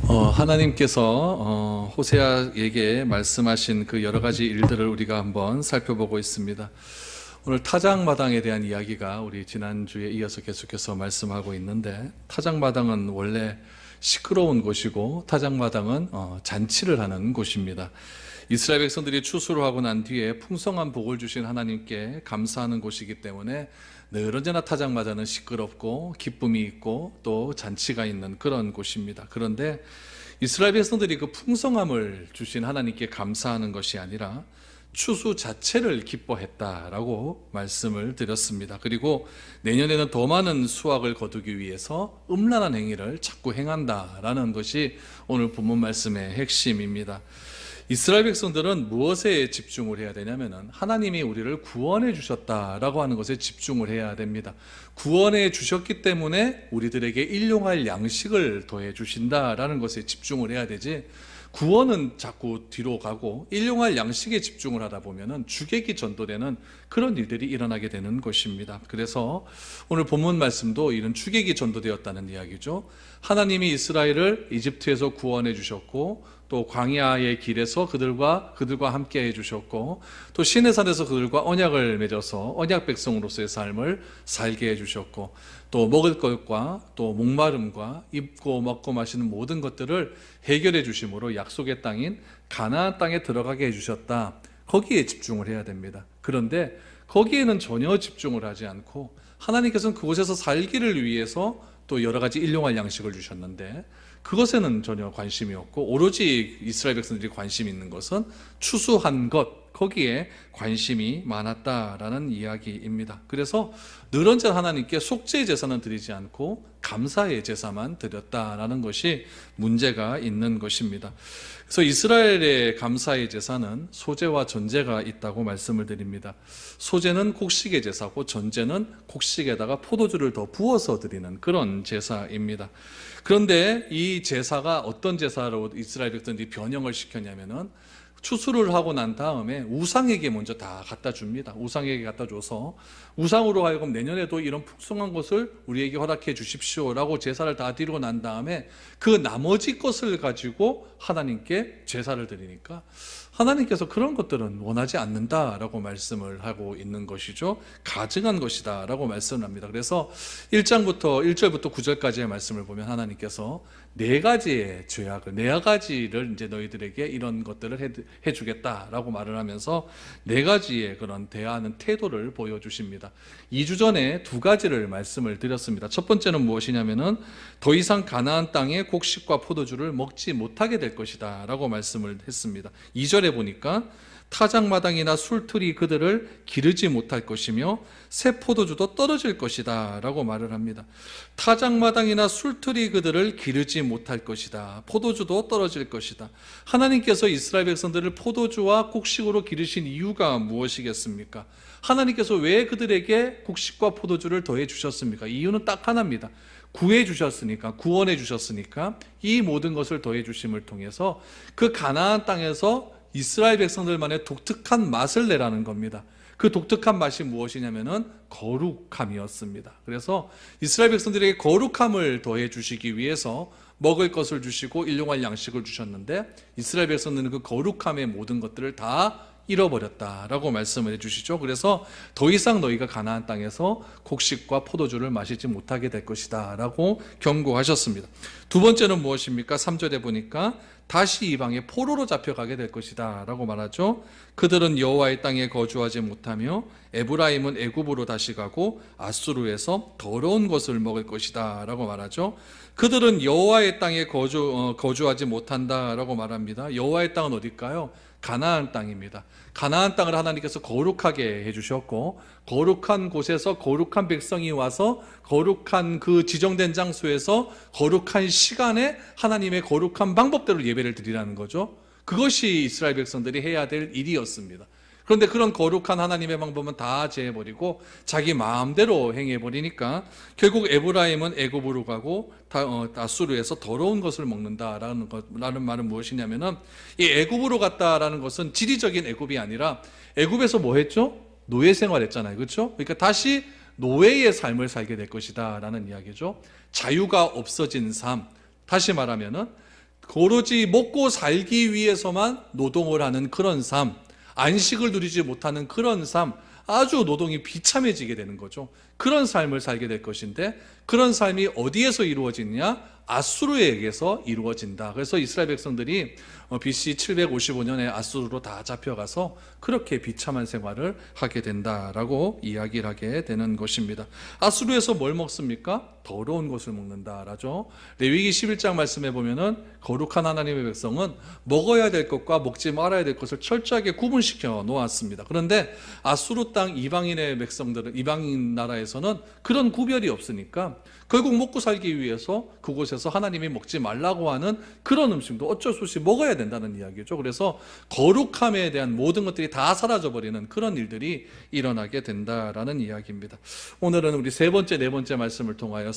하나님께서 호세아에게 말씀하신 그 여러 가지 일들을 우리가 한번 살펴보고 있습니다. 오늘 타작마당에 대한 이야기가 우리 지난주에 이어서 계속해서 말씀하고 있는데, 타작마당은 원래 시끄러운 곳이고 타작마당은 잔치를 하는 곳입니다. 이스라엘 백성들이 추수를 하고 난 뒤에 풍성한 복을 주신 하나님께 감사하는 곳이기 때문에 늘 언제나 타작마당은 시끄럽고 기쁨이 있고 또 잔치가 있는 그런 곳입니다. 그런데 이스라엘 백성들이 그 풍성함을 주신 하나님께 감사하는 것이 아니라 추수 자체를 기뻐했다라고 말씀을 드렸습니다. 그리고 내년에는 더 많은 수확을 거두기 위해서 음란한 행위를 자꾸 행한다라는 것이 오늘 본문 말씀의 핵심입니다. 이스라엘 백성들은 무엇에 집중을 해야 되냐면은 하나님이 우리를 구원해 주셨다라고 하는 것에 집중을 해야 됩니다. 구원해 주셨기 때문에 우리들에게 일용할 양식을 더해 주신다라는 것에 집중을 해야 되지, 구원은 자꾸 뒤로 가고 일용할 양식에 집중을 하다 보면은 주객이 전도되는 그런 일들이 일어나게 되는 것입니다. 그래서 오늘 본문 말씀도 이런 주객이 전도되었다는 이야기죠. 하나님이 이스라엘을 이집트에서 구원해 주셨고, 또 광야의 길에서 그들과 함께 해주셨고, 또 시내산에서 그들과 언약을 맺어서 언약 백성으로서의 삶을 살게 해주셨고, 또 먹을 것과 또 목마름과 입고 먹고 마시는 모든 것들을 해결해 주심으로 약속의 땅인 가나안 땅에 들어가게 해주셨다. 거기에 집중을 해야 됩니다. 그런데 거기에는 전혀 집중을 하지 않고 하나님께서는 그곳에서 살기를 위해서 또 여러 가지 일용할 양식을 주셨는데 그것에는 전혀 관심이 없고, 오로지 이스라엘 백성들이 관심 있는 것은 추수한 것, 거기에 관심이 많았다라는 이야기입니다. 그래서 늘 언제나 하나님께 속죄의 제사는 드리지 않고 감사의 제사만 드렸다라는 것이 문제가 있는 것입니다. 그래서 이스라엘의 감사의 제사는 소제와 전제가 있다고 말씀을 드립니다. 소제는 곡식의 제사고 전제는 곡식에다가 포도주를 더 부어서 드리는 그런 제사입니다. 그런데 이 제사가 어떤 제사로 이스라엘 백성들이 변형을 시켰냐면은, 추수를 하고 난 다음에 우상에게 먼저 다 갖다 줍니다. 우상에게 갖다 줘서 우상으로 하여금 내년에도 이런 풍성한 것을 우리에게 허락해 주십시오라고 제사를 다 드리고 난 다음에 그 나머지 것을 가지고 하나님께 제사를 드리니까 하나님께서 그런 것들은 원하지 않는다라고 말씀을 하고 있는 것이죠. 가증한 것이다 라고 말씀을 합니다. 그래서 1절부터 9절까지의 말씀을 보면 하나님께서 네 가지의 죄악을, 네 가지를 이제 너희들에게 이런 것들을 해주겠다라고 말을 하면서 네 가지의 그런 대하는 태도를 보여주십니다. 2주 전에 두 가지를 말씀을 드렸습니다. 첫 번째는 무엇이냐면은 더 이상 가나안 땅에 곡식과 포도주를 먹지 못하게 될 것이다 라고 말씀을 했습니다. 2절에 보니까 타작마당이나 술틀이 그들을 기르지 못할 것이며 새 포도주도 떨어질 것이다 라고 말을 합니다. 타작마당이나 술틀이 그들을 기르지 못할 것이다, 포도주도 떨어질 것이다. 하나님께서 이스라엘 백성들을 포도주와 곡식으로 기르신 이유가 무엇이겠습니까? 하나님께서 왜 그들에게 곡식과 포도주를 더해 주셨습니까? 이유는 딱 하나입니다. 구해 주셨으니까, 구원해 주셨으니까 이 모든 것을 더해 주심을 통해서 그 가나안 땅에서 이스라엘 백성들만의 독특한 맛을 내라는 겁니다. 그 독특한 맛이 무엇이냐면은 거룩함이었습니다. 그래서 이스라엘 백성들에게 거룩함을 더해 주시기 위해서 먹을 것을 주시고 일용할 양식을 주셨는데, 이스라엘 백성들은 그 거룩함의 모든 것들을 다 잃어버렸다라고 말씀을 해주시죠. 그래서 더 이상 너희가 가나안 땅에서 곡식과 포도주를 마시지 못하게 될 것이다 라고 경고하셨습니다. 두 번째는 무엇입니까? 3절에 보니까 다시 이방에 포로로 잡혀가게 될 것이다 라고 말하죠. 그들은 여호와의 땅에 거주하지 못하며 에브라임은 애굽으로 다시 가고 아수르에서 더러운 것을 먹을 것이다 라고 말하죠. 그들은 여호와의 땅에 거주하지 못한다 라고 말합니다. 여호와의 땅은 어딜까요? 가나안 땅입니다. 가나안 땅을 하나님께서 거룩하게 해주셨고, 거룩한 곳에서 거룩한 백성이 와서 거룩한 그 지정된 장소에서 거룩한 시간에 하나님의 거룩한 방법대로 예배를 드리라는 거죠. 그것이 이스라엘 백성들이 해야 될 일이었습니다. 그런데 그런 거룩한 하나님의 방법은 다 제해버리고 자기 마음대로 행해버리니까 결국 에브라임은 애굽으로 가고 아수르에서 더러운 것을 먹는다라는 말은 무엇이냐면은, 이 애굽으로 갔다라는 것은 지리적인 애굽이 아니라 애굽에서 뭐 했죠? 노예 생활했잖아요. 그렇죠? 그러니까 다시 노예의 삶을 살게 될 것이다 라는 이야기죠. 자유가 없어진 삶, 다시 말하면은 오로지 먹고 살기 위해서만 노동을 하는 그런 삶, 안식을 누리지 못하는 그런 삶, 아주 노동이 비참해지게 되는 거죠. 그런 삶을 살게 될 것인데, 그런 삶이 어디에서 이루어지느냐? 아수르에게서 이루어진다. 그래서 이스라엘 백성들이 BC 755년에 아수르로 다 잡혀가서 그렇게 비참한 생활을 하게 된다라고 이야기를 하게 되는 것입니다. 아수르에서 뭘 먹습니까? 더러운 것을 먹는다라죠. 레위기 11장 말씀에 보면은 거룩한 하나님의 백성은 먹어야 될 것과 먹지 말아야 될 것을 철저하게 구분시켜 놓았습니다. 그런데 아수르 땅 이방인의 백성들은, 이방인 나라에서는 그런 구별이 없으니까 결국 먹고 살기 위해서 그곳에서 하나님이 먹지 말라고 하는 그런 음식도 어쩔 수 없이 먹어야 된다는 이야기죠. 그래서 거룩함에 대한 모든 것들이 다 사라져버리는 그런 일들이 일어나게 된다라는 이야기입니다. 오늘은 우리 세 번째, 네 번째 말씀을 통하여서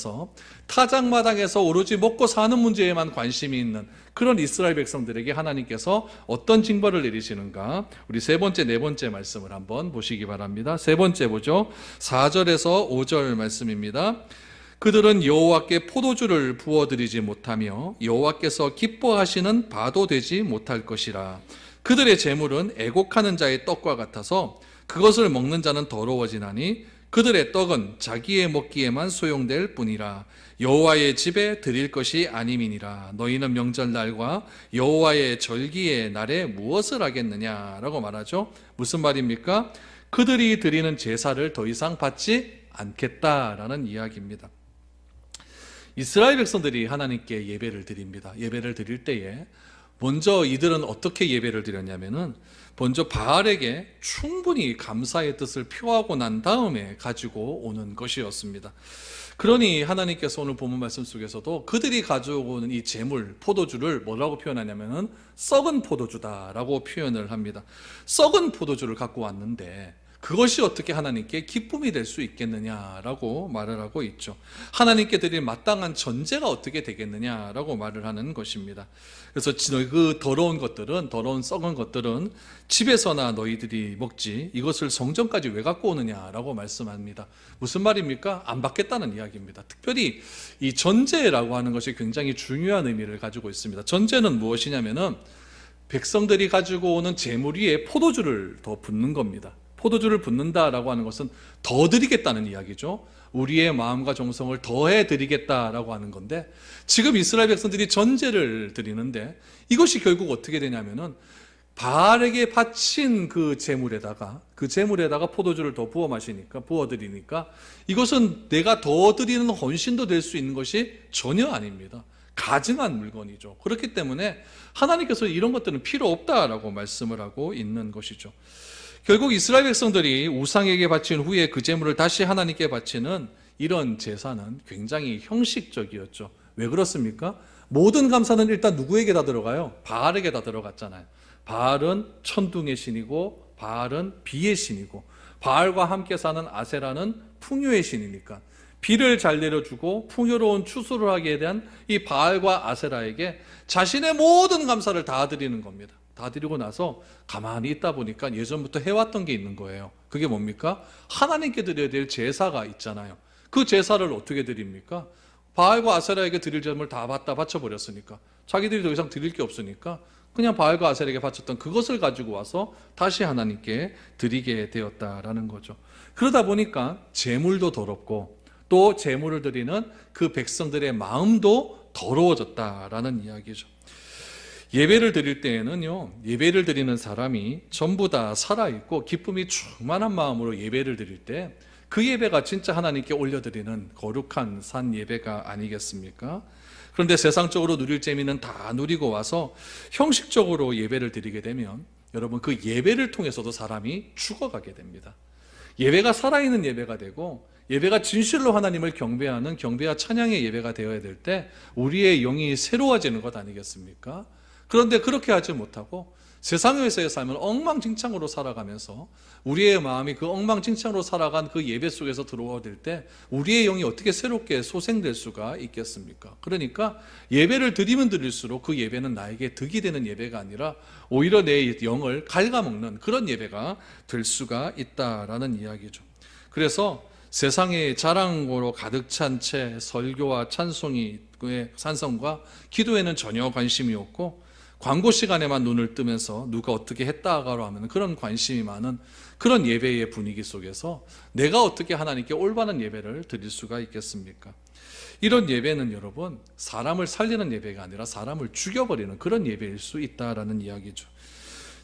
타작마당에서 오로지 먹고 사는 문제에만 관심이 있는 그런 이스라엘 백성들에게 하나님께서 어떤 징벌을 내리시는가, 우리 세 번째, 네 번째 말씀을 한번 보시기 바랍니다. 세 번째 보죠. 4절에서 5절 말씀입니다. 그들은 여호와께 포도주를 부어드리지 못하며 여호와께서 기뻐하시는 바도 되지 못할 것이라. 그들의 재물은 애곡하는 자의 떡과 같아서 그것을 먹는 자는 더러워지나니 그들의 떡은 자기의 먹기에만 소용될 뿐이라. 여호와의 집에 드릴 것이 아님이니라. 너희는 명절날과 여호와의 절기의 날에 무엇을 하겠느냐라고 말하죠. 무슨 말입니까? 그들이 드리는 제사를 더 이상 받지 않겠다라는 이야기입니다. 이스라엘 백성들이 하나님께 예배를 드립니다. 예배를 드릴 때에 먼저 이들은 어떻게 예배를 드렸냐면은 먼저 바알에게 충분히 감사의 뜻을 표하고 난 다음에 가지고 오는 것이었습니다. 그러니 하나님께서 오늘 본문 말씀 속에서도 그들이 가져오는 이 제물, 포도주를 뭐라고 표현하냐면은 썩은 포도주다라고 표현을 합니다. 썩은 포도주를 갖고 왔는데 그것이 어떻게 하나님께 기쁨이 될 수 있겠느냐라고 말을 하고 있죠. 하나님께 드릴 마땅한 전제가 어떻게 되겠느냐라고 말을 하는 것입니다. 그래서 그 더러운 것들은, 더러운 썩은 것들은 집에서나 너희들이 먹지 이것을 성전까지 왜 갖고 오느냐라고 말씀합니다. 무슨 말입니까? 안 받겠다는 이야기입니다. 특별히 이 전제라고 하는 것이 굉장히 중요한 의미를 가지고 있습니다. 전제는 무엇이냐면은 백성들이 가지고 오는 제물 위에 포도주를 더 붓는 겁니다. 포도주를 붓는다라고 하는 것은 더 드리겠다는 이야기죠. 우리의 마음과 정성을 더해 드리겠다라고 하는 건데, 지금 이스라엘 백성들이 전제를 드리는데 이것이 결국 어떻게 되냐면은 바알에게 바친 그 제물에다가 포도주를 더 부어 마시니까, 부어 드리니까 이것은 내가 더 드리는 헌신도 될 수 있는 것이 전혀 아닙니다. 가증한 물건이죠. 그렇기 때문에 하나님께서 이런 것들은 필요 없다라고 말씀을 하고 있는 것이죠. 결국 이스라엘 백성들이 우상에게 바친 후에 그 제물을 다시 하나님께 바치는 이런 제사는 굉장히 형식적이었죠. 왜 그렇습니까? 모든 감사는 일단 누구에게 다 들어가요? 바알에게 다 들어갔잖아요. 바알은 천둥의 신이고 바알은 비의 신이고 바알과 함께 사는 아세라는 풍요의 신이니까 비를 잘 내려주고 풍요로운 추수를 하기에 대한 이 바알과 아세라에게 자신의 모든 감사를 다 드리는 겁니다. 다 드리고 나서 가만히 있다 보니까 예전부터 해왔던 게 있는 거예요. 그게 뭡니까? 하나님께 드려야 될 제사가 있잖아요. 그 제사를 어떻게 드립니까? 바알과 아세라에게 드릴 제물 다 바쳐버렸으니까, 자기들이 더 이상 드릴 게 없으니까 그냥 바알과 아세라에게 바쳤던 그것을 가지고 와서 다시 하나님께 드리게 되었다라는 거죠. 그러다 보니까 제물도 더럽고 또 제물을 드리는 그 백성들의 마음도 더러워졌다라는 이야기죠. 예배를 드릴 때에는요, 예배를 드리는 사람이 전부 다 살아있고 기쁨이 충만한 마음으로 예배를 드릴 때 그 예배가 진짜 하나님께 올려드리는 거룩한 산 예배가 아니겠습니까? 그런데 세상적으로 누릴 재미는 다 누리고 와서 형식적으로 예배를 드리게 되면 여러분, 그 예배를 통해서도 사람이 죽어가게 됩니다. 예배가 살아있는 예배가 되고 예배가 진실로 하나님을 경배하는 경배와 찬양의 예배가 되어야 될 때 우리의 영이 새로워지는 것 아니겠습니까? 그런데 그렇게 하지 못하고 세상에서의 삶을 엉망진창으로 살아가면서 우리의 마음이 그 엉망진창으로 살아간 그 예배 속에서 들어오게 될 때 우리의 영이 어떻게 새롭게 소생될 수가 있겠습니까? 그러니까 예배를 드리면 드릴수록 그 예배는 나에게 득이 되는 예배가 아니라 오히려 내 영을 갉아먹는 그런 예배가 될 수가 있다라는 이야기죠. 그래서 세상의 자랑으로 가득 찬 채 설교와 찬송과 기도에는 전혀 관심이 없고 광고 시간에만 눈을 뜨면서 누가 어떻게 했다가로 하면 그런 관심이 많은 그런 예배의 분위기 속에서 내가 어떻게 하나님께 올바른 예배를 드릴 수가 있겠습니까? 이런 예배는 여러분, 사람을 살리는 예배가 아니라 사람을 죽여버리는 그런 예배일 수 있다라는 이야기죠.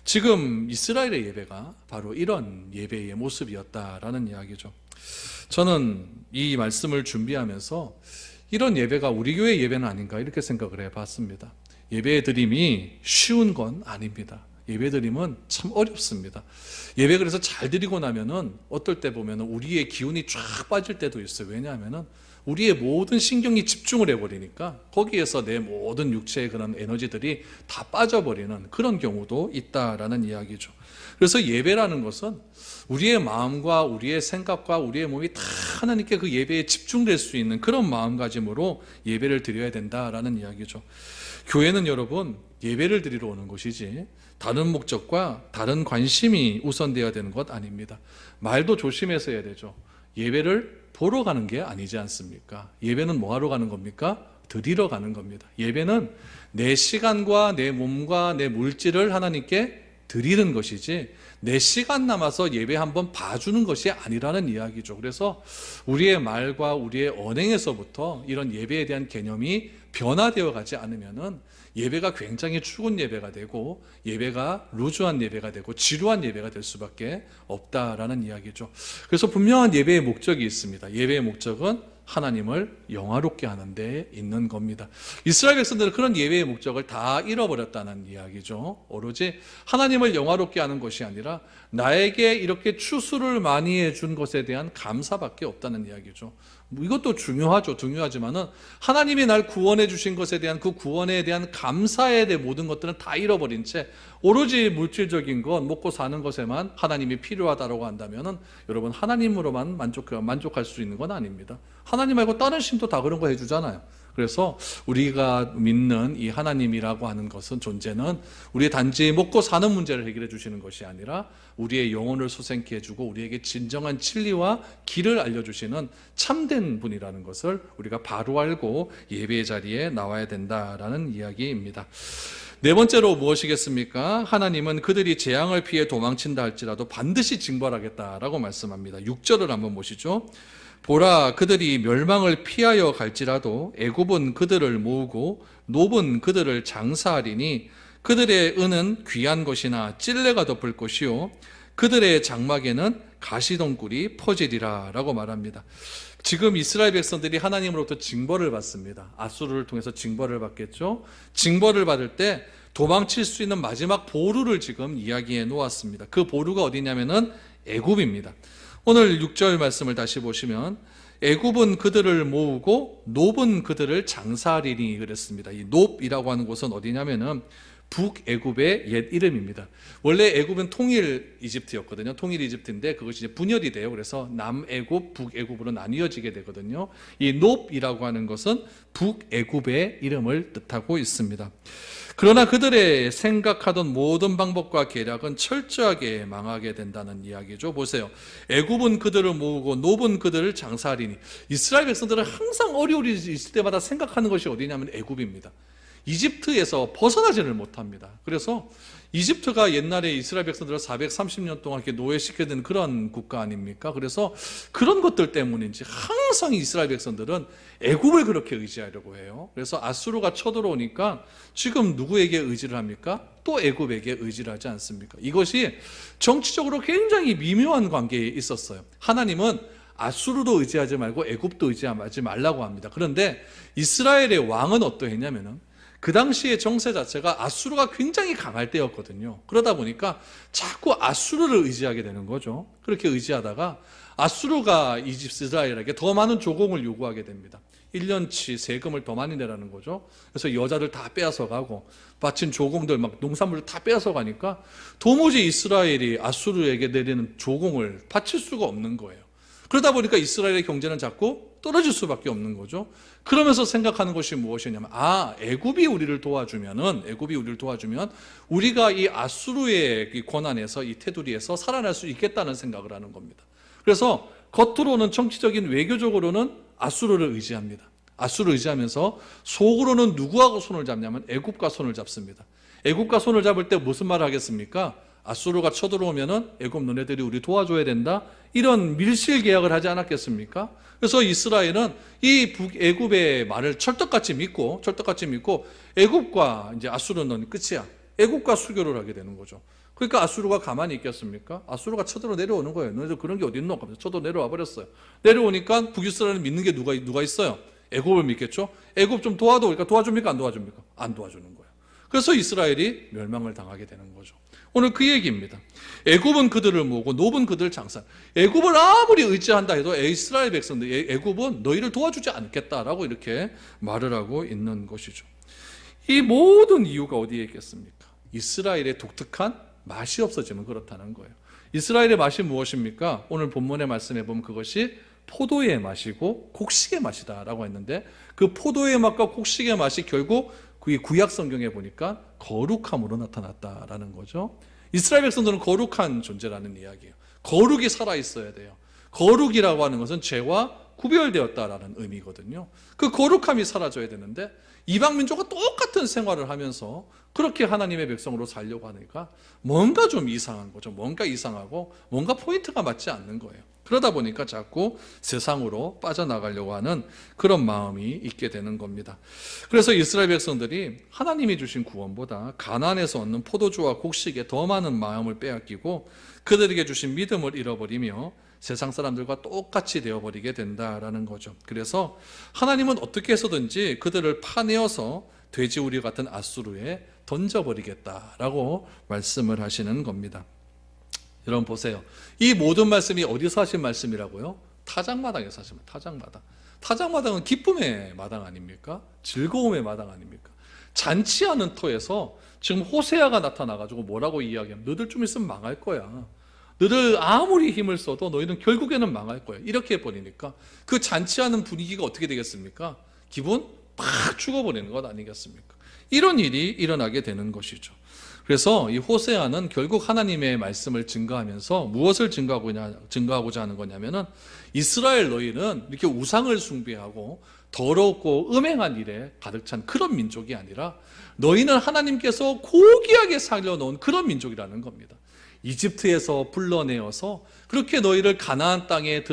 지금 이스라엘의 예배가 바로 이런 예배의 모습이었다라는 이야기죠. 저는 이 말씀을 준비하면서 이런 예배가 우리 교회 예배는 아닌가 이렇게 생각을 해봤습니다. 예배 드림이 쉬운 건 아닙니다. 예배 드림은 참 어렵습니다. 예배 그래서 잘 드리고 나면은 어떨 때 보면은 우리의 기운이 쫙 빠질 때도 있어요. 왜냐하면은 우리의 모든 신경이 집중을 해버리니까 거기에서 내 모든 육체의 그런 에너지들이 다 빠져버리는 그런 경우도 있다라는 이야기죠. 그래서 예배라는 것은 우리의 마음과 우리의 생각과 우리의 몸이 다 하나님께 그 예배에 집중될 수 있는 그런 마음가짐으로 예배를 드려야 된다라는 이야기죠. 교회는 여러분 예배를 드리러 오는 곳이지 다른 목적과 다른 관심이 우선되어야 되는 것 아닙니다. 말도 조심해서 해야 되죠. 예배를 보러 가는 게 아니지 않습니까? 예배는 뭐 하러 가는 겁니까? 드리러 가는 겁니다. 예배는 내 시간과 내 몸과 내 물질을 하나님께 드리는 것이지 내 시간 남아서 예배 한번 봐주는 것이 아니라는 이야기죠. 그래서 우리의 말과 우리의 언행에서부터 이런 예배에 대한 개념이 변화되어 가지 않으면은 예배가 굉장히 추운 예배가 되고 예배가 루즈한 예배가 되고 지루한 예배가 될 수밖에 없다라는 이야기죠. 그래서 분명한 예배의 목적이 있습니다. 예배의 목적은 하나님을 영화롭게 하는 데 있는 겁니다. 이스라엘 백성들은 그런 예배의 목적을 다 잃어버렸다는 이야기죠. 오로지 하나님을 영화롭게 하는 것이 아니라 나에게 이렇게 추수를 많이 해준 것에 대한 감사밖에 없다는 이야기죠. 이것도 중요하죠. 중요하지만은 하나님이 날 구원해 주신 것에 대한 그 구원에 대한 감사에 대한 모든 것들은 다 잃어버린 채 오로지 물질적인 것, 먹고 사는 것에만 하나님이 필요하다고 한다면은 여러분 하나님으로만 만족할 수 있는 건 아닙니다. 하나님 말고 다른 신도 다 그런 거 해주잖아요. 그래서 우리가 믿는 이 하나님이라고 하는 것은 존재는 우리 단지 먹고 사는 문제를 해결해 주시는 것이 아니라 우리의 영혼을 소생케 해주고 우리에게 진정한 진리와 길을 알려주시는 참된 분이라는 것을 우리가 바로 알고 예배의 자리에 나와야 된다라는 이야기입니다. 네 번째로 무엇이겠습니까? 하나님은 그들이 재앙을 피해 도망친다 할지라도 반드시 징벌하겠다라고 말씀합니다. 6절을 한번 보시죠. 보라, 그들이 멸망을 피하여 갈지라도 애굽은 그들을 모으고 놉은 그들을 장사하리니 그들의 은은 귀한 것이나 찔레가 덮을 것이요 그들의 장막에는 가시덩굴이 퍼지리라 라고 말합니다. 지금 이스라엘 백성들이 하나님으로부터 징벌을 받습니다. 아수르를 통해서 징벌을 받겠죠. 징벌을 받을 때 도망칠 수 있는 마지막 보루를 지금 이야기해 놓았습니다. 그 보루가 어디냐면은 애굽입니다. 오늘 6절 말씀을 다시 보시면 애굽은 그들을 모으고 놉은 그들을 장사하리니 그랬습니다. 이 놉이라고 하는 곳은 어디냐면은 북애굽의 옛 이름입니다. 원래 애굽은 통일 이집트였거든요. 통일 이집트인데 그것이 이제 분열이 돼요. 그래서 남애굽, 북애굽으로 나뉘어지게 되거든요. 이 놉이라고 하는 것은 북애굽의 이름을 뜻하고 있습니다. 그러나 그들의 생각하던 모든 방법과 계략은 철저하게 망하게 된다는 이야기죠. 보세요. 애굽은 그들을 모으고 놉은 그들을 장사하리니 이스라엘 백성들은 항상 어려움이 있을 때마다 생각하는 것이 어디냐면 애굽입니다. 이집트에서 벗어나지를 못합니다. 그래서 이집트가 옛날에 이스라엘 백성들을 430년 동안 이렇게 노예시켜둔 그런 국가 아닙니까? 그래서 그런 것들 때문인지 항상 이스라엘 백성들은 애굽을 그렇게 의지하려고 해요. 그래서 아수르가 쳐들어오니까 지금 누구에게 의지를 합니까? 또 애굽에게 의지를 하지 않습니까? 이것이 정치적으로 굉장히 미묘한 관계에 있었어요. 하나님은 아수르도 의지하지 말고 애굽도 의지하지 말라고 합니다. 그런데 이스라엘의 왕은 어떠했냐면은 그 당시의 정세 자체가 아수르가 굉장히 강할 때였거든요. 그러다 보니까 자꾸 아수르를 의지하게 되는 거죠. 그렇게 의지하다가 아수르가 이스라엘에게 더 많은 조공을 요구하게 됩니다. 1년치 세금을 더 많이 내라는 거죠. 그래서 여자들 다 빼앗아가고 바친 조공들 막 농산물을 다 빼앗아가니까 도무지 이스라엘이 아수르에게 내리는 조공을 바칠 수가 없는 거예요. 그러다 보니까 이스라엘의 경제는 자꾸 떨어질 수밖에 없는 거죠. 그러면서 생각하는 것이 무엇이냐면 애굽이 우리를 도와주면 우리가 이 아수르의 이 권한에서 이 테두리에서 살아날 수 있겠다는 생각을 하는 겁니다. 그래서 겉으로는 정치적인 외교적으로는 아수르를 의지합니다. 아수르를 의지하면서 속으로는 누구하고 손을 잡냐면 애굽과 손을 잡습니다. 애굽과 손을 잡을 때 무슨 말을 하겠습니까? 아수르가 쳐들어오면은 애굽 너네들이 우리 도와줘야 된다. 이런 밀실 계약을 하지 않았겠습니까? 그래서 이스라엘은 이 애굽의 말을 철떡같이 믿고 애굽과 이제 아수르는 끝이야. 애굽과 수교를 하게 되는 거죠. 그러니까 아수르가 가만히 있겠습니까? 아수르가 쳐들어 내려오는 거예요. 너희들 그런 게 어디 있노? 쳐들어 내려와 버렸어요. 내려오니까 북이스라엘을 믿는 게 누가 있어요? 애굽을 믿겠죠? 애굽 좀 도와도, 그러니까 도와줍니까? 안 도와줍니까? 안 도와주는 거예요. 그래서 이스라엘이 멸망을 당하게 되는 거죠. 오늘 그 얘기입니다. 애굽은 그들을 모으고 노브는 그들을 장사. 애굽을 아무리 의지한다 해도 이스라엘 백성들, 애굽은 너희를 도와주지 않겠다라고 이렇게 말을 하고 있는 것이죠. 이 모든 이유가 어디에 있겠습니까? 이스라엘의 독특한 맛이 없어지면 그렇다는 거예요. 이스라엘의 맛이 무엇입니까? 오늘 본문의 말씀에 보면 그것이 포도의 맛이고 곡식의 맛이다라고 했는데, 그 포도의 맛과 곡식의 맛이 결국 그 구약 성경에 보니까 거룩함으로 나타났다라는 거죠. 이스라엘 백성들은 거룩한 존재라는 이야기예요. 거룩이 살아있어야 돼요. 거룩이라고 하는 것은 죄와 구별되었다라는 의미거든요. 그 거룩함이 사라져야 되는데 이방 민족과 똑같은 생활을 하면서 그렇게 하나님의 백성으로 살려고 하니까 뭔가 좀 이상한 거죠. 뭔가 이상하고 뭔가 포인트가 맞지 않는 거예요. 그러다 보니까 자꾸 세상으로 빠져나가려고 하는 그런 마음이 있게 되는 겁니다. 그래서 이스라엘 백성들이 하나님이 주신 구원보다 가나안에서 얻는 포도주와 곡식에 더 많은 마음을 빼앗기고 그들에게 주신 믿음을 잃어버리며 세상 사람들과 똑같이 되어버리게 된다라는 거죠. 그래서 하나님은 어떻게 해서든지 그들을 파내어서 돼지우리 같은 아수르에 던져버리겠다라고 말씀을 하시는 겁니다. 여러분 보세요. 이 모든 말씀이 어디서 하신 말씀이라고요? 타작마당에서 하신 말씀. 타작마당. 타작마당은 기쁨의 마당 아닙니까? 즐거움의 마당 아닙니까? 잔치하는 터에서 지금 호세아가 나타나가지고 뭐라고 이야기하면 너희들 좀 있으면 망할 거야. 너희들 아무리 힘을 써도 너희는 결국에는 망할 거야. 이렇게 해버리니까 그 잔치하는 분위기가 어떻게 되겠습니까? 기분 팍 죽어버리는 것 아니겠습니까? 이런 일이 일어나게 되는 것이죠. 그래서 이 호세아는 결국 하나님의 말씀을 증거하면서 무엇을 증거하고자 하는 거냐면은 이스라엘 너희는 이렇게 우상을 숭배하고 더럽고 음행한 일에 가득 찬 그런 민족이 아니라 너희는 하나님께서 고귀하게 살려놓은 그런 민족이라는 겁니다. 이집트에서 불러내어서 그렇게 너희를 가나안 땅에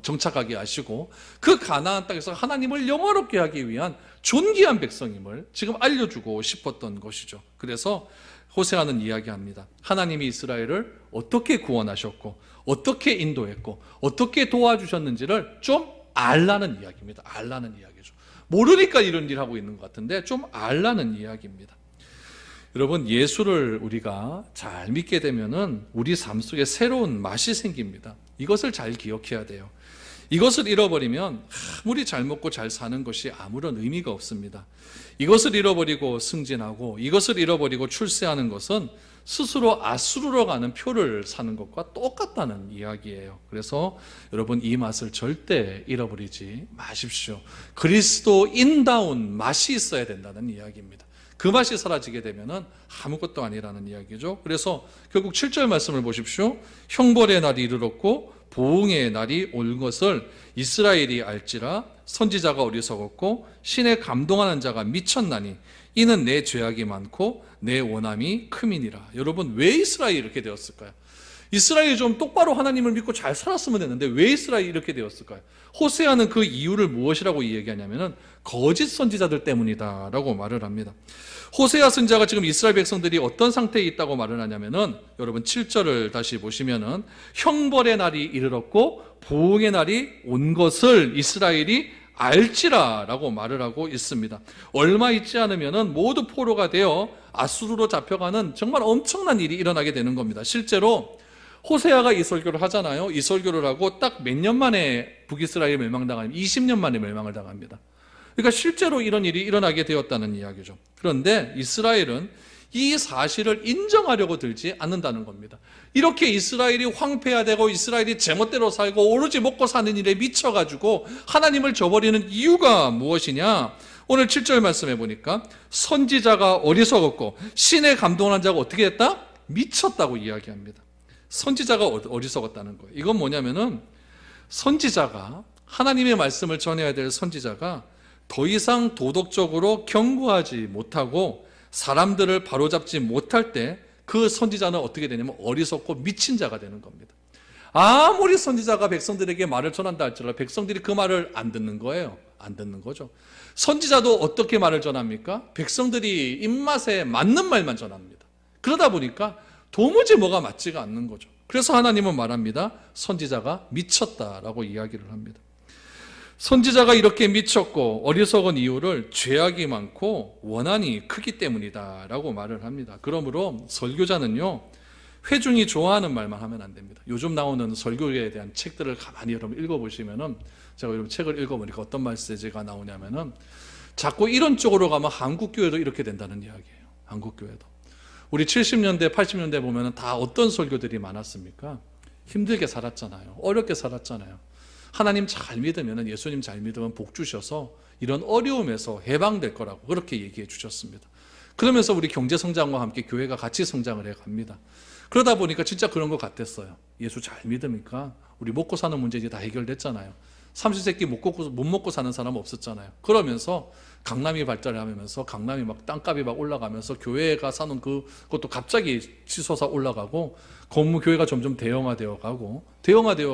정착하게 하시고 그 가나안 땅에서 하나님을 영화롭게 하기 위한 존귀한 백성임을 지금 알려주고 싶었던 것이죠. 그래서 호세아는 이야기합니다. 하나님이 이스라엘을 어떻게 구원하셨고 어떻게 인도했고 어떻게 도와주셨는지를 좀 알라는 이야기입니다. 알라는 이야기죠. 모르니까 이런 일 하고 있는 것 같은데 좀 알라는 이야기입니다. 여러분, 예수를 우리가 잘 믿게 되면은 우리 삶 속에 새로운 맛이 생깁니다. 이것을 잘 기억해야 돼요. 이것을 잃어버리면 아무리 잘 먹고 잘 사는 것이 아무런 의미가 없습니다. 이것을 잃어버리고 승진하고 이것을 잃어버리고 출세하는 것은 스스로 아수르로 가는 표를 사는 것과 똑같다는 이야기예요. 그래서 여러분, 이 맛을 절대 잃어버리지 마십시오. 그리스도인다운 맛이 있어야 된다는 이야기입니다. 그 맛이 사라지게 되면은 아무것도 아니라는 이야기죠. 그래서 결국 7절 말씀을 보십시오. 형벌의 날이 이르렀고 보응의 날이 올 것을 이스라엘이 알지라. 선지자가 어리석었고 신에 감동하는 자가 미쳤나니 이는 내 죄악이 많고 내 원함이 크민이라. 여러분, 왜 이스라엘이 이렇게 되었을까요? 이스라엘이 좀 똑바로 하나님을 믿고 잘 살았으면 됐는데 왜 이스라엘이 이렇게 되었을까요? 호세아는 그 이유를 무엇이라고 얘기하냐면은 거짓 선지자들 때문이다라고 말을 합니다. 호세아 선지자가 지금 이스라엘 백성들이 어떤 상태에 있다고 말을 하냐면은 여러분 7절을 다시 보시면은 형벌의 날이 이르렀고 보응의 날이 온 것을 이스라엘이 알지라라고 말을 하고 있습니다. 얼마 있지 않으면은 모두 포로가 되어 아수르로 잡혀가는 정말 엄청난 일이 일어나게 되는 겁니다. 실제로 호세아가 이 설교를 하잖아요. 이 설교를 하고 딱 몇 년 만에 북이스라엘이 멸망당하면 20년 만에 멸망을 당합니다. 그러니까 실제로 이런 일이 일어나게 되었다는 이야기죠. 그런데 이스라엘은 이 사실을 인정하려고 들지 않는다는 겁니다. 이렇게 이스라엘이 황폐화되고 이스라엘이 제멋대로 살고 오로지 먹고 사는 일에 미쳐가지고 하나님을 저버리는 이유가 무엇이냐? 오늘 7절 말씀해 보니까 선지자가 어리석었고 신에 감동한 자가 어떻게 했다? 미쳤다고 이야기합니다. 선지자가 어리석었다는 거예요. 이건 뭐냐면은 선지자가, 하나님의 말씀을 전해야 될 선지자가 더 이상 도덕적으로 견고하지 못하고 사람들을 바로잡지 못할 때 그 선지자는 어떻게 되냐면 어리석고 미친 자가 되는 겁니다. 아무리 선지자가 백성들에게 말을 전한다 할지라도 백성들이 그 말을 안 듣는 거예요. 안 듣는 거죠. 선지자도 어떻게 말을 전합니까? 백성들이 입맛에 맞는 말만 전합니다. 그러다 보니까 도무지 뭐가 맞지가 않는 거죠. 그래서 하나님은 말합니다. 선지자가 미쳤다라고 이야기를 합니다. 선지자가 이렇게 미쳤고 어리석은 이유를 죄악이 많고 원한이 크기 때문이다라고 말을 합니다. 그러므로 설교자는요, 회중이 좋아하는 말만 하면 안 됩니다. 요즘 나오는 설교에 대한 책들을 가만히 여러분 읽어보시면은, 제가 여러분 책을 읽어보니까 어떤 메시지가 나오냐면은 자꾸 이런 쪽으로 가면 한국교회도 이렇게 된다는 이야기예요. 한국교회도. 우리 70년대, 80년대 보면은 다 어떤 설교들이 많았습니까? 힘들게 살았잖아요. 어렵게 살았잖아요. 하나님 잘 믿으면, 예수님 잘 믿으면 복 주셔서 이런 어려움에서 해방될 거라고 그렇게 얘기해 주셨습니다. 그러면서 우리 경제 성장과 함께 교회가 같이 성장을 해 갑니다. 그러다 보니까 진짜 그런 것 같았어요. 예수 잘 믿으니까 우리 먹고 사는 문제 이제 다 해결됐잖아요. 삼시세끼 못 먹고 사는 사람 없었잖아요. 그러면서 강남이 발달하면서 강남이 막 땅값이 막 올라가면서 교회가 사는 그것도 갑자기 치솟아 올라가고 건물 교회가 점점 대형화되어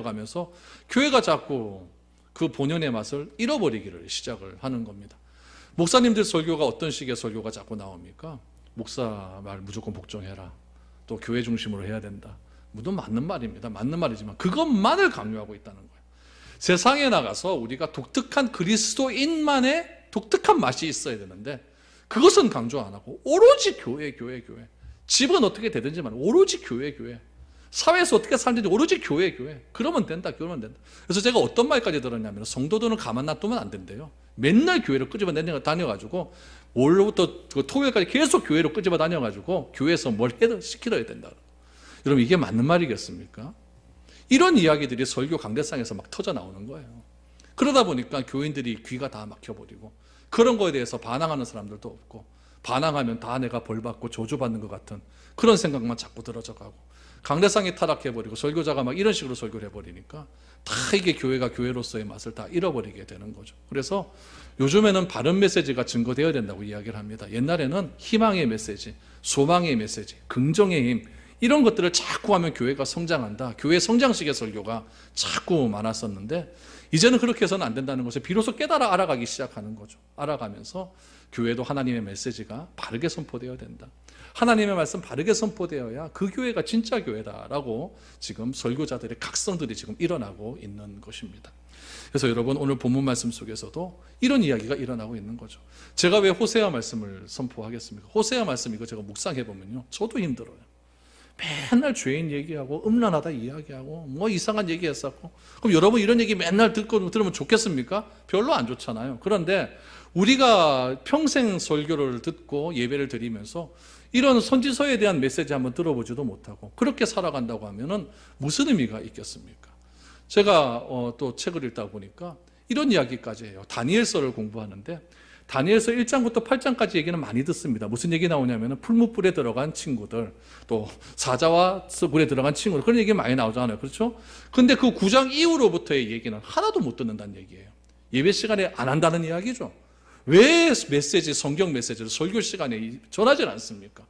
가면서 교회가 자꾸 그 본연의 맛을 잃어버리기를 시작을 하는 겁니다. 목사님들 설교가 어떤 식의 설교가 자꾸 나옵니까? 목사 말 무조건 복종해라. 또 교회 중심으로 해야 된다. 물론 맞는 말입니다. 맞는 말이지만 그것만을 강요하고 있다는 거예요. 세상에 나가서 우리가 독특한 그리스도인만의 독특한 맛이 있어야 되는데 그것은 강조 안 하고 오로지 교회. 집은 어떻게 되든지만 오로지 교회. 사회에서 어떻게 살든지 오로지 교회. 그러면 된다. 그래서 제가 어떤 말까지 들었냐면 성도들은 가만 놔두면 안 된대요. 맨날 교회를 끄집어 다녀가지고 월요일부터 토요일까지 계속 교회로 끄집어 다녀가지고 교회에서 뭘 시키려야 된다. 여러분 이게 맞는 말이겠습니까? 이런 이야기들이 설교 강대상에서 막 터져 나오는 거예요. 그러다 보니까 교인들이 귀가 다 막혀버리고 그런 거에 대해서 반항하는 사람들도 없고 반항하면 다 내가 벌받고 저주받는 것 같은 그런 생각만 자꾸 들어져 가고 강대상이 타락해버리고 설교자가 막 이런 식으로 설교를 해버리니까 다 이게 교회가 교회로서의 맛을 다 잃어버리게 되는 거죠. 그래서 요즘에는 바른 메시지가 증거되어야 된다고 이야기를 합니다. 옛날에는 희망의 메시지, 소망의 메시지, 긍정의 힘 이런 것들을 자꾸 하면 교회가 성장한다. 교회 성장식의 설교가 자꾸 많았었는데 이제는 그렇게 해서는 안 된다는 것을 비로소 깨달아 알아가기 시작하는 거죠. 알아가면서 교회도 하나님의 메시지가 바르게 선포되어야 된다. 하나님의 말씀 바르게 선포되어야 그 교회가 진짜 교회다라고 지금 설교자들의 각성들이 지금 일어나고 있는 것입니다. 그래서 여러분 오늘 본문 말씀 속에서도 이런 이야기가 일어나고 있는 거죠. 제가 왜 호세아 말씀을 선포하겠습니까? 호세아 말씀 이거 제가 묵상해 보면요, 저도 힘들어요. 맨날 죄인 얘기하고 음란하다 이야기하고 뭐 이상한 얘기 했었고, 그럼 여러분 이런 얘기 맨날 들으면 좋겠습니까? 별로 안 좋잖아요. 그런데 우리가 평생 설교를 듣고 예배를 드리면서 이런 선지서에 대한 메시지 한번 들어보지도 못하고 그렇게 살아간다고 하면은 무슨 의미가 있겠습니까? 제가 또 책을 읽다 보니까 이런 이야기까지 해요. 다니엘서를 공부하는데 다니엘서 1장부터 8장까지 얘기는 많이 듣습니다. 무슨 얘기 나오냐면 풀무불에 들어간 친구들, 또 사자와 굴에 들어간 친구들, 그런 얘기 많이 나오잖아요. 그렇죠? 근데 그 9장 이후로부터의 얘기는 하나도 못 듣는다는 얘기예요. 예배 시간에 안 한다는 이야기죠. 왜 메시지, 성경 메시지를 설교 시간에 전하지 않습니까?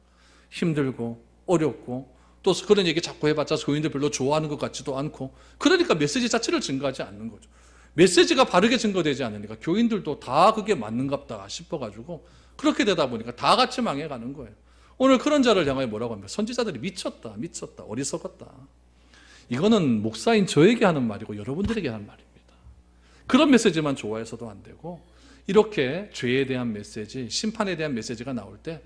힘들고 어렵고 또 그런 얘기 자꾸 해봤자 교인들 별로 좋아하는 것 같지도 않고, 그러니까 메시지 자체를 증거하지 않는 거죠. 메시지가 바르게 증거되지 않으니까 교인들도 다 그게 맞는갑다 싶어가지고 그렇게 되다 보니까 다 같이 망해가는 거예요. 오늘 그런 자를 향하여 뭐라고 합니까? 선지자들이 미쳤다, 어리석었다. 이거는 목사인 저에게 하는 말이고 여러분들에게 하는 말입니다. 그런 메시지만 좋아해서도 안 되고, 이렇게 죄에 대한 메시지, 심판에 대한 메시지가 나올 때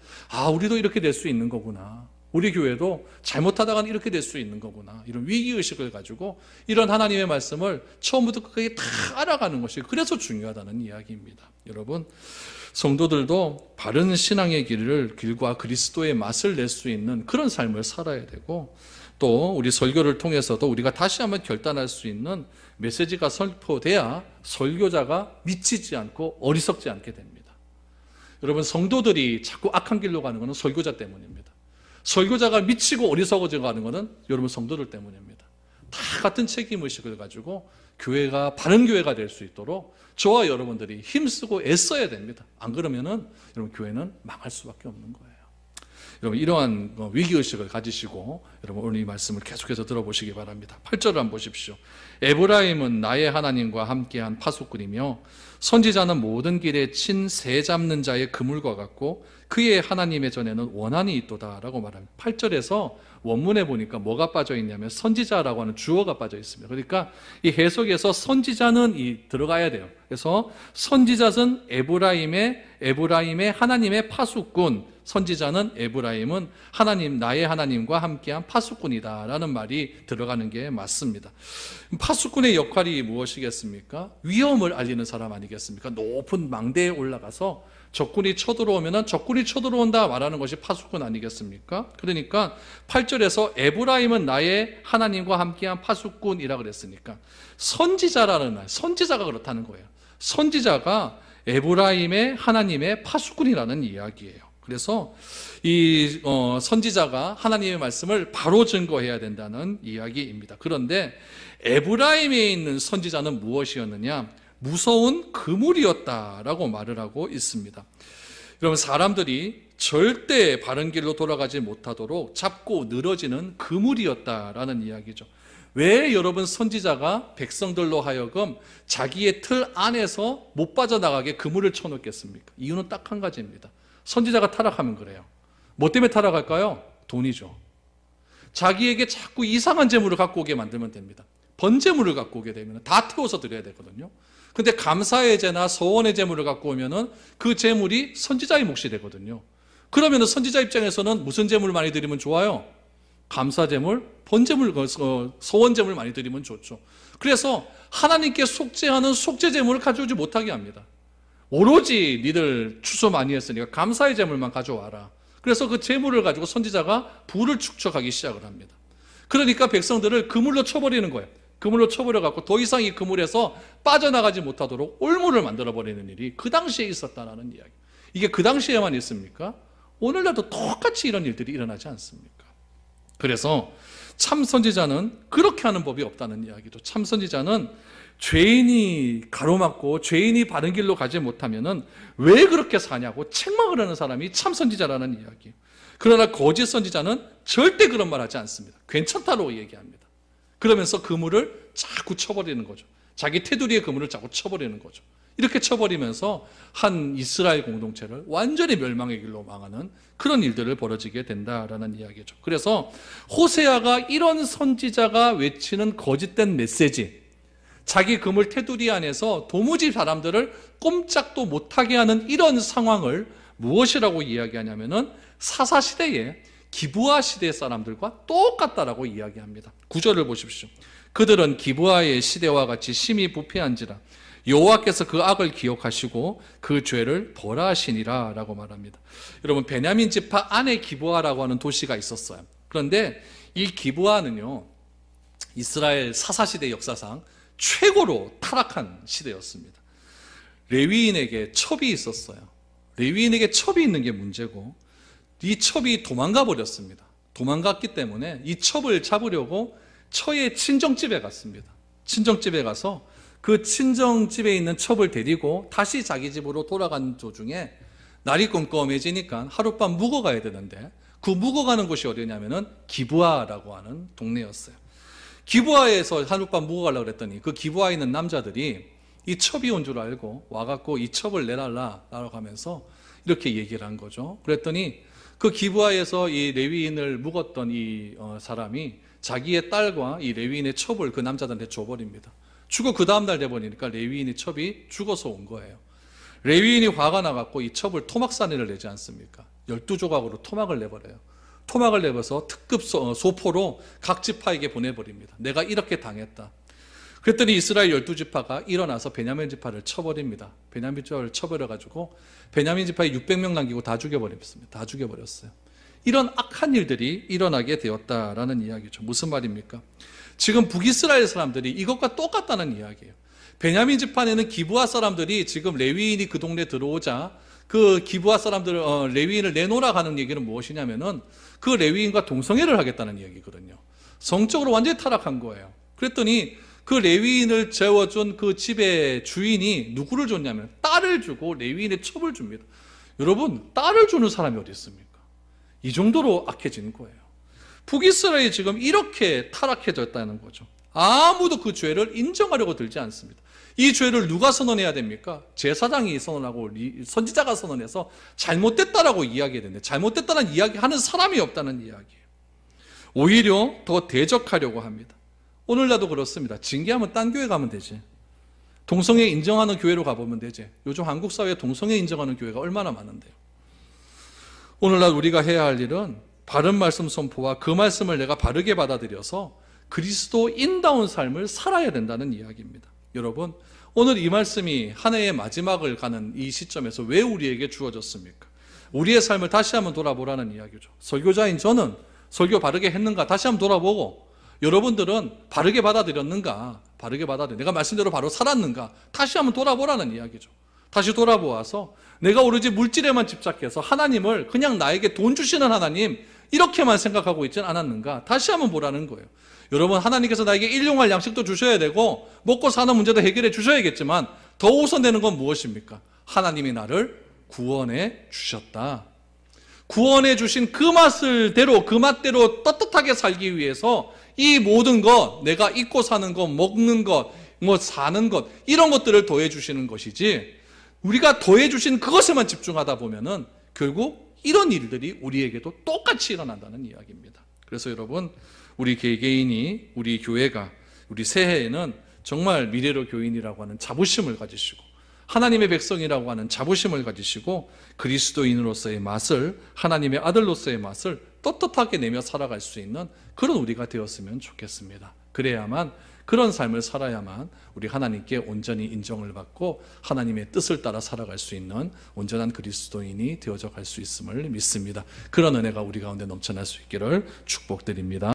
우리도 이렇게 될 수 있는 거구나, 우리 교회도 잘못하다가는 이렇게 될 수 있는 거구나, 이런 위기의식을 가지고 이런 하나님의 말씀을 처음부터 끝까지 다 알아가는 것이 그래서 중요하다는 이야기입니다. 여러분, 성도들도 바른 신앙의 길과 그리스도의 맛을 낼 수 있는 그런 삶을 살아야 되고, 또 우리 설교를 통해서도 우리가 다시 한번 결단할 수 있는 메시지가 선포돼야 설교자가 미치지 않고 어리석지 않게 됩니다. 여러분, 성도들이 자꾸 악한 길로 가는 것은 설교자 때문입니다. 설교자가 미치고 어리석어져 가는 것은 여러분 성도들 때문입니다. 다 같은 책임의식을 가지고 교회가 바른 교회가 될 수 있도록 저와 여러분들이 힘쓰고 애써야 됩니다. 안 그러면은 여러분 교회는 망할 수밖에 없는 거예요. 여러분 이러한 위기의식을 가지시고 여러분 오늘 이 말씀을 계속해서 들어보시기 바랍니다. 8절을 한번 보십시오. 에브라임은 나의 하나님과 함께한 파수꾼이며 선지자는 모든 길에 친 새 잡는 자의 그물과 같고 그의 하나님의 전에는 원한이 있도다 라고 말합니다. 8절에서 원문에 보니까 뭐가 빠져 있냐면 선지자라고 하는 주어가 빠져 있습니다. 그러니까 이 해석에서 선지자는 들어가야 돼요. 그래서 선지자는 에브라임의 하나님의 파수꾼, 선지자는 에브라임은 하나님, 나의 하나님과 함께한 파수꾼이다 라는 말이 들어가는 게 맞습니다. 파수꾼의 역할이 무엇이겠습니까? 위험을 알리는 사람 아니겠습니까? 높은 망대에 올라가서 적군이 쳐들어오면 적군이 쳐들어온다 말하는 것이 파수꾼 아니겠습니까? 그러니까 8절에서 에브라임은 나의 하나님과 함께한 파수꾼이라 그랬으니까 선지자라는 말, 선지자가 그렇다는 거예요. 선지자가 에브라임의 하나님의 파수꾼이라는 이야기예요. 그래서 이 선지자가 하나님의 말씀을 바로 증거해야 된다는 이야기입니다. 그런데 에브라임에 있는 선지자는 무엇이었느냐? 무서운 그물이었다라고 말을 하고 있습니다. 여러분 사람들이 절대 바른 길로 돌아가지 못하도록 잡고 늘어지는 그물이었다라는 이야기죠. 왜 여러분 선지자가 백성들로 하여금 자기의 틀 안에서 못 빠져나가게 그물을 쳐놓겠습니까? 이유는 딱 한 가지입니다. 선지자가 타락하면 그래요. 뭐 때문에 타락할까요? 돈이죠. 자기에게 자꾸 이상한 재물을 갖고 오게 만들면 됩니다. 번제물을 갖고 오게 되면 다 태워서 드려야 되거든요. 근데 감사의 제나 서원의 제물을 갖고 오면은 그 제물이 선지자의 몫이 되거든요. 그러면은 선지자 입장에서는 무슨 제물을 많이 드리면 좋아요? 감사 제물, 번제물, 서원 제물 많이 드리면 좋죠. 그래서 하나님께 속죄하는 속죄 제물을 가져오지 못하게 합니다. 오로지 니들 추수 많이 했으니까 감사의 제물만 가져와라. 그래서 그 제물을 가지고 선지자가 부를 축적하기 시작을 합니다. 그러니까 백성들을 그물로 쳐버리는 거예요. 그물로 쳐버려갖고 더 이상 이 그물에서 빠져나가지 못하도록 올무를 만들어버리는 일이 그 당시에 있었다는 이야기. 이게 그 당시에만 있습니까? 오늘날도 똑같이 이런 일들이 일어나지 않습니까? 그래서 참 선지자는 그렇게 하는 법이 없다는 이야기죠. 참 선지자는 죄인이 가로막고 죄인이 바른 길로 가지 못하면은 왜 그렇게 사냐고 책망을 하는 사람이 참 선지자라는 이야기예요. 그러나 거짓 선지자는 절대 그런 말 하지 않습니다. 괜찮다고 얘기합니다. 그러면서 그물을 자꾸 쳐버리는 거죠. 자기 테두리의 그물을 자꾸 쳐버리는 거죠. 이렇게 쳐버리면서 한 이스라엘 공동체를 완전히 멸망의 길로 망하는 그런 일들을 벌어지게 된다라는 이야기죠. 그래서 호세아가 이런 선지자가 외치는 거짓된 메시지, 자기 그물 테두리 안에서 도무지 사람들을 꼼짝도 못하게 하는 이런 상황을 무엇이라고 이야기하냐면은 사사시대에 기브아 시대 사람들과 똑같다라고 이야기합니다. 9절을 보십시오. 그들은 기브아의 시대와 같이 심히 부패한지라 여호와께서 그 악을 기억하시고 그 죄를 벌하시니라 라고 말합니다. 여러분 베냐민 지파 안에 기브아라고 하는 도시가 있었어요. 그런데 이 기브아는요 이스라엘 사사시대 역사상 최고로 타락한 시대였습니다. 레위인에게 첩이 있었어요. 레위인에게 첩이 있는 게 문제고 이 첩이 도망가 버렸습니다. 도망갔기 때문에 이 첩을 잡으려고 처의 친정집에 갔습니다. 친정집에 가서 그 친정집에 있는 첩을 데리고 다시 자기 집으로 돌아간 도중에 날이 껌껌해지니까 하룻밤 묵어가야 되는데 그 묵어가는 곳이 어디냐면은 기브아라고 하는 동네였어요. 기브아에서 하룻밤 묵어가려고 그랬더니 그 기브아에 있는 남자들이 이 첩이 온 줄 알고 와갖고 이 첩을 내달라라고 하면서 이렇게 얘기를 한 거죠. 그랬더니 그 기브아에서 이 레위인을 묵었던 이 사람이 자기의 딸과 이 레위인의 첩을 그 남자들한테 줘버립니다. 주고 그 다음날 돼버리니까 레위인의 첩이 죽어서 온 거예요. 레위인이 화가 나갖고 이 첩을 토막산이를 내지 않습니까? 12조각으로 토막을 내버려요. 토막을 내버려서 특급 소포로 각 지파에게 보내버립니다. 내가 이렇게 당했다. 그랬더니 이스라엘 12지파가 일어나서 베냐민 지파를 쳐버립니다. 베냐민 지파를 쳐버려가지고 베냐민 지파에 600명 남기고 다 죽여버렸습니다. 다 죽여버렸어요. 이런 악한 일들이 일어나게 되었다라는 이야기죠. 무슨 말입니까? 지금 북이스라엘 사람들이 이것과 똑같다는 이야기예요. 베냐민 지파에는 기브아 사람들이 지금 레위인이 그 동네 들어오자 그 기브아 사람들 레위인을 내놓으라 하는 얘기는 무엇이냐면은 그 레위인과 동성애를 하겠다는 이야기거든요. 성적으로 완전히 타락한 거예요. 그랬더니 그 레위인을 재워준 그 집의 주인이 누구를 줬냐면 딸을 주고 레위인의 첩을 줍니다. 여러분, 딸을 주는 사람이 어디 있습니까? 이 정도로 악해진 거예요. 북이스라엘이 지금 이렇게 타락해졌다는 거죠. 아무도 그 죄를 인정하려고 들지 않습니다. 이 죄를 누가 선언해야 됩니까? 제사장이 선언하고 선지자가 선언해서 잘못됐다라고 이야기해야 되는데, 잘못됐다는 이야기하는 사람이 없다는 이야기예요. 오히려 더 대적하려고 합니다. 오늘날도 그렇습니다. 징계하면 딴 교회 가면 되지. 동성애 인정하는 교회로 가보면 되지. 요즘 한국 사회에 동성애 인정하는 교회가 얼마나 많은데요. 오늘날 우리가 해야 할 일은 바른 말씀 선포와 그 말씀을 내가 바르게 받아들여서 그리스도인다운 삶을 살아야 된다는 이야기입니다. 여러분, 오늘 이 말씀이 한 해의 마지막을 가는 이 시점에서 왜 우리에게 주어졌습니까? 우리의 삶을 다시 한번 돌아보라는 이야기죠. 설교자인 저는 설교 바르게 했는가 다시 한번 돌아보고, 여러분들은 바르게 받아들였는가, 내가 말씀대로 바로 살았는가 다시 한번 돌아보라는 이야기죠. 다시 돌아보아서 내가 오로지 물질에만 집착해서 하나님을 그냥 나에게 돈 주시는 하나님 이렇게만 생각하고 있지는 않았는가 다시 한번 보라는 거예요. 여러분, 하나님께서 나에게 일용할 양식도 주셔야 되고 먹고 사는 문제도 해결해 주셔야겠지만 더 우선되는 건 무엇입니까? 하나님이 나를 구원해 주셨다. 구원해 주신 그 맛대로 떳떳하게 살기 위해서 이 모든 것, 내가 입고 사는 것, 먹는 것, 사는 것, 이런 것들을 더해 주시는 것이지, 우리가 더해 주신 그것에만 집중하다 보면은 결국 이런 일들이 우리에게도 똑같이 일어난다는 이야기입니다. 그래서 여러분, 우리 개개인이, 우리 교회가, 우리 새해에는 정말 미래로 교인이라고 하는 자부심을 가지시고, 하나님의 백성이라고 하는 자부심을 가지시고, 그리스도인으로서의 맛을, 하나님의 아들로서의 맛을 떳떳하게 내며 살아갈 수 있는 그런 우리가 되었으면 좋겠습니다. 그래야만, 그런 삶을 살아야만 우리 하나님께 온전히 인정을 받고 하나님의 뜻을 따라 살아갈 수 있는 온전한 그리스도인이 되어져 갈 수 있음을 믿습니다. 그런 은혜가 우리 가운데 넘쳐날 수 있기를 축복드립니다.